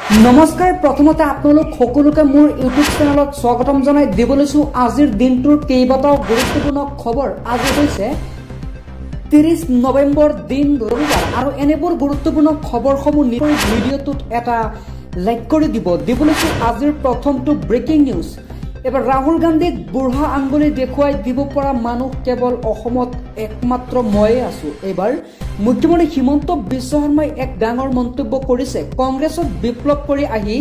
নমস্কাৰ প্ৰথমতে আপোনালোক সকলোকে মোৰ ইউটিউব চেনেলত স্বাগতম জনাই দিবলৈছো আজিৰ দিনটোৰ কেইবাটাও গুৰুত্বপূৰ্ণ খবৰ। আজি হৈছে 30 নৱেম্বৰ দিন ৰবিবাৰ আৰু এনেবোৰ গুৰুত্বপূৰ্ণ খবৰসমূহ নিশ্চয় ভিডিঅ'টোত এটা লাইক কৰি দিবলৈছো আজিৰ প্ৰথমটো ব্ৰেকিং নিউজ। এবাৰ ৰাহুল গান্ধীক বুঢ়া আঙ্গুলি দেখুৱাই দিব পৰা মানুহ কেৱল অসমত একমাত্ৰ ময়ে আছো। এবাৰ মুখ্যমন্ত্ৰী হিমন্ত বিশ্ব শৰ্মাই এক ডাঙৰ মন্তব্য কৰিছে, কংগ্ৰেছত বিপ্লৱ কৰি আহি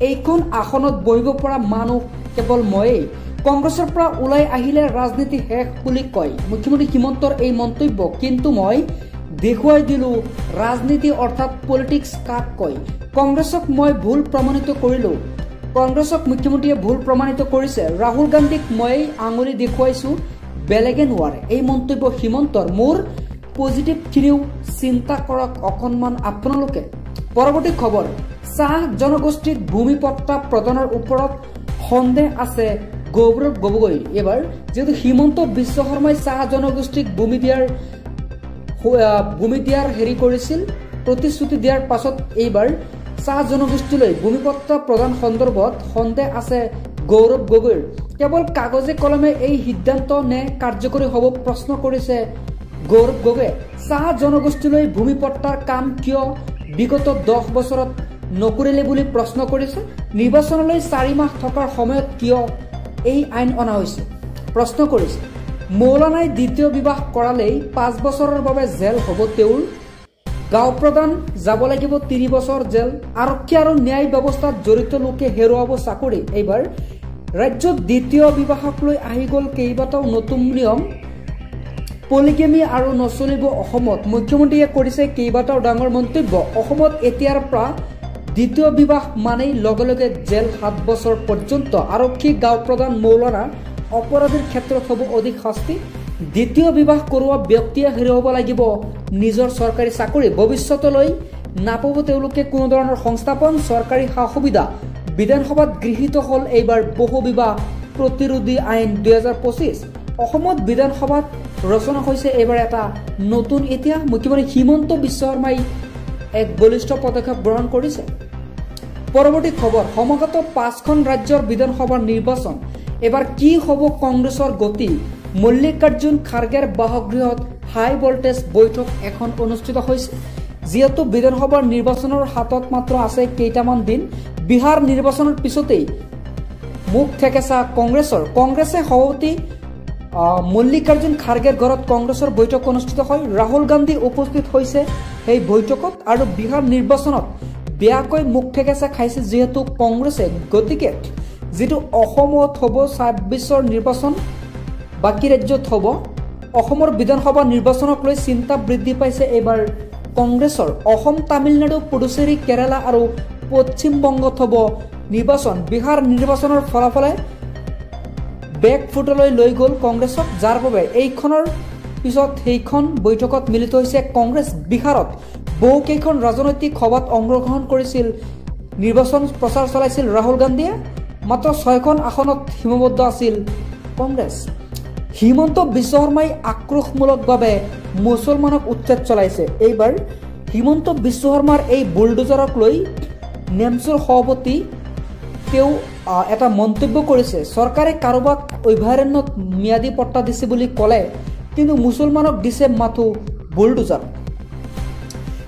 এইখন আসনত বহিব পৰা মানুহ কেৱল ময়েই। কংগ্ৰেছৰ পৰা ওলাই আহিলে ৰাজনীতি শেষ বুলি কয় মুখ্যমন্ত্ৰী হিমন্তৰ এই মন্তব্য। কিন্তু মই দেখুৱাই দিলো ৰাজনীতি অৰ্থাৎ পলিটিক্স কাক কয়। কংগ্ৰেছক মই ভুল প্ৰমাণিত কৰিলো। কংগ্ৰেছক মুখ্যমন্ত্ৰীয়ে ভুল প্ৰমাণিত কৰিছে। ৰাহুল গান্ধীক মই আঙুলি দেখুৱাইছো, বেলেগে নোৱাৰে। এই মন্তব্য হিমন্তৰ। মোৰ পজিটিভ খিনিও চিন্তা কৰক অকণমান আপোনালোকে। পৰৱৰ্তী খবৰ, চাহ জনগোষ্ঠীক ভূমি পট্টা প্ৰদানৰ ওপৰত সন্দেহ আছে গৌৰৱ গগৈ। এবাৰ যেহেতু হিমন্ত বিশ্ব শৰ্মাই চাহ জনগোষ্ঠীক ভূমি দিয়াৰ হেৰি কৰিছিল, প্ৰতিশ্ৰুতি দিয়াৰ পাছত এইবাৰ চাহ জনগোষ্ঠীলৈ ভূমিপট্টা প্ৰদান সন্দৰ্ভত সন্দেহ আছে গৌৰৱ গগৈৰ। কেৱল কাগজে কলমে এই সিদ্ধান্ত নে কাৰ্যকৰী হ'ব প্ৰশ্ন কৰিছে গৌৰৱ গগৈয়ে। চাহ জনগোষ্ঠীলৈ ভূমিপট্টাৰ কাম কিয় বিগত 10 বছৰত নকৰিলে বুলি প্ৰশ্ন কৰিছে। নিৰ্বাচনলৈ 4 মাহ থকাৰ সময়ত কিয় এই আইন অনা হৈছে প্ৰশ্ন কৰিছে। মৌলানাই দ্বিতীয় বিবাহ কৰালেই 5 বছৰৰ বাবে জেল হ'ব তেওঁৰ। গাঁও প্ৰধান যাব লাগিব 3 বছৰ জেল। আৰক্ষী আৰু ন্যায় ব্যৱস্থাত জড়িত লোকে হেৰুৱাব চাকৰি। এইবাৰ ৰাজ্যত দ্বিতীয় বিবাহক লৈ আহি গ'ল কেইবাটাও নতুন নিয়ম। পলিগেমি আৰু নচলিব অসমত। মুখ্যমন্ত্ৰীয়ে কৰিছে কেইবাটাও ডাঙৰ মন্তব্য। অসমত এতিয়াৰ পৰা দ্বিতীয় বিবাহ মানেই লগে লগে জেল 7 বছৰ পৰ্যন্ত। আৰক্ষী, গাঁও প্ৰধান, মৌলানা অপৰাধীৰ ক্ষেত্ৰত হ'ব অধিক শাস্তি। দ্বিতীয় বিবাহ কৰোৱা ব্যক্তিয়ে হেৰুৱাব লাগিব নিজৰ চৰকাৰী চাকৰি। ভৱিষ্যতলৈ নাপাব তেওঁলোকে কোনো ধৰণৰ সংস্থাপন, চৰকাৰী সা সুবিধা। বিধানসভাত গৃহীত হ'ল এইবাৰ বহু বিবাহ প্ৰতিৰোধী আইন 2025। অসমত বিধানসভাত ৰচনা হৈছে এইবাৰ এটা নতুন ইতিহাস। মুখ্যমন্ত্ৰী হিমন্ত বিশ্ব শৰ্মাই এক বলিষ্ঠ পদক্ষেপ গ্ৰহণ কৰিছে। পৰৱৰ্তী খবৰ, সমাগত 5খন ৰাজ্যৰ বিধানসভাৰ নিৰ্বাচন। এবাৰ কি হ'ব কংগ্ৰেছৰ গতি। মল্লিকাৰ্জুন খাৰ্গেৰ বাসগৃহত হাই ভল্টেজ বৈঠক এখন অনুষ্ঠিত হৈছে। যিহেতু বিধানসভাৰ নিৰ্বাচনৰ হাতত মাত্ৰ আছে কেইটামান দিন, বিহাৰ নিৰ্বাচনৰ পিছতেই মুখ থেকেচা কংগ্ৰেছৰ। কংগ্ৰেছে সভাপতি মল্লিকাৰ্জুন খাৰ্গেৰ ঘৰত কংগ্ৰেছৰ বৈঠক অনুষ্ঠিত হয়। ৰাহুল গান্ধী উপস্থিত হৈছে সেই বৈঠকত। আৰু বিহাৰ নিৰ্বাচনত বেয়াকৈ মুখ থেকেচা খাইছে যিহেতু কংগ্ৰেছে। গতিকে যিটো অসমত হ'ব 26ৰ নিৰ্বাচন, বাকী ৰাজ্যত হ'ব। অসমৰ বিধানসভা নিৰ্বাচনক লৈ চিন্তা বৃদ্ধি পাইছে এইবাৰ কংগ্ৰেছৰ। অসম, তামিলনাডু, পুডুচেৰী, কেৰালা আৰু পশ্চিম বংগত হ'ব নিৰ্বাচন। বিহাৰ নিৰ্বাচনৰ ফলাফলে বেক ফুটলৈ লৈ গ'ল কংগ্ৰেছক, যাৰ বাবে এইখনৰ পিছত সেইখন বৈঠকত মিলিত হৈছে কংগ্ৰেছ। বিহাৰত বহুকেইখন ৰাজনৈতিক সভাত অংশগ্ৰহণ কৰিছিল, নিৰ্বাচন প্ৰচাৰ চলাইছিল ৰাহুল গান্ধীয়ে। মাত্ৰ 6খন আসনত সীমাবদ্ধ আছিল কংগ্ৰেছ। হিমন্ত বিশ্ব শৰ্মাই আক্ৰোশমূলকভাৱে মুছলমানক উচ্ছেদ চলাইছে। এইবাৰ হিমন্ত বিশ্ব শৰ্মাৰ এই বুলডোজাৰক লৈ নেমচৰ সভাপতি তেওঁ এটা মন্তব্য কৰিছে। চৰকাৰে কাৰোবাক অভয়াৰণ্যত ম্যাদী পট্টা দিছে বুলি ক'লে, কিন্তু মুছলমানক দিছে মাথো বুলডোজাৰ।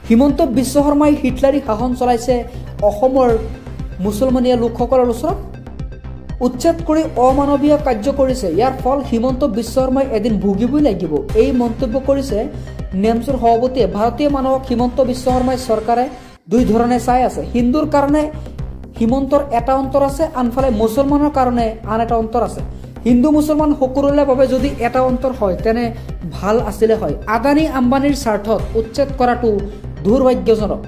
হিমন্ত বিশ্ব শৰ্মাই হিটলাৰী শাসন চলাইছে অসমৰ মুছলমানীয়া লোকসকলৰ ওচৰত, উচ্ছেদ কৰি অমানৱীয় কাৰ্য কৰিছে। ইয়াৰ ফল হিমন্ত বিশ্ব শৰ্মাই এদিন ভুগিবই লাগিব। এই মন্তব্য কৰিছে নেমচৰ সভাপতিয়ে। ভাৰতীয় মানুহক হিমন্ত বিশ্ব শৰ্মাই চৰকাৰে 2 ধৰণে চাই আছে। হিন্দুৰ কাৰণে হিমন্তৰ এটা অন্তৰ আছে, আনফালে মুছলমানৰ কাৰণে আন এটা অন্তৰ আছে। হিন্দু মুছলমান সকলোৰে বাবে যদি এটা অন্তৰ হয় তেনে ভাল আছিলে হয়। আদানী আম্বানীৰ স্বাৰ্থত উচ্ছেদ কৰাটো দুৰ্ভাগ্যজনক।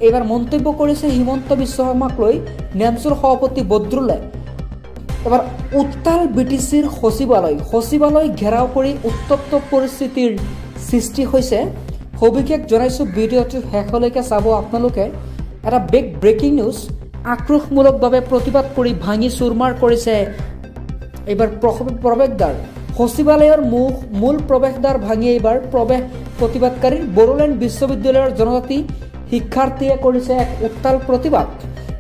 এইবাৰ মন্তব্য কৰিছে হিমন্ত বিশ্ব শৰ্মাক লৈ নেমচৰ সভাপতি বদৰুল্লাহ। এবাৰ উত্তাল BTCৰ সচিবালয় ঘেৰাও কৰি উত্তপ্ত পৰিস্থিতিৰ সৃষ্টি হৈছে। সবিশেষ জনাইছো, ভিডিঅ'টো শেষলৈকে চাব আপোনালোকে। এটা ব্ৰেকিং নিউজ। আক্ৰোশমূলকভাৱে প্ৰতিবাদ কৰি ভাঙি চুৰমাৰ কৰিছে এইবাৰ প্ৰৱেশদ্বাৰ। সচিবালয়ৰ মূল প্ৰৱেশদ্বাৰ ভাঙি এইবাৰ প্ৰতিবাদকাৰী বড়োলেণ্ড বিশ্ববিদ্যালয়ৰ জনজাতি শিক্ষাৰ্থীয়ে কৰিছে এক উত্তাল প্ৰতিবাদ।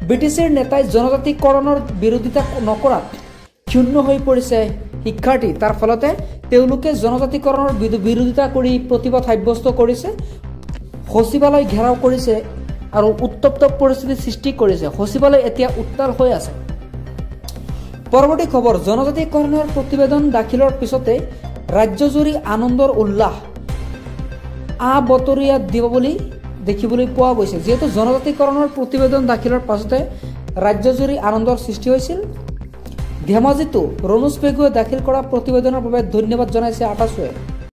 বিটিচিৰ নেতাই জনজাতিকৰণৰ বিৰোধিতা নকৰাত ক্ষুণ্ণ হৈ পৰিছে শিক্ষাৰ্থী। তাৰ ফলতে তেওঁলোকে জনজাতিকৰণৰ বিৰোধিতা কৰি প্ৰতিবাদ সাব্যস্ত কৰিছে, সচিবালয় ঘেৰাও কৰিছে আৰু উত্তপ্ত পৰিস্থিতিৰ সৃষ্টি কৰিছে। সচিবালয় এতিয়া উত্তাল হৈ আছে। পৰৱৰ্তী খবৰ, জনজাতিকৰণৰ প্ৰতিবেদন দাখিলৰ পিছতে ৰাজ্যজুৰি আনন্দৰ উল্লাস আবতৰীয়া দিব বুলি দেখিবলৈ পোৱা গৈছে। যিহেতু জনজাতিকৰণৰ প্ৰতিবেদন দাখিলৰ পাছতে ৰাজ্যজুৰি আনন্দৰ সৃষ্টি হৈছিল। ধেমাজিতো ৰণোজ পেগুৱে দাখিল কৰা প্ৰতিবেদনৰ বাবে ধন্যবাদ জনাইছে আটাছুৱে।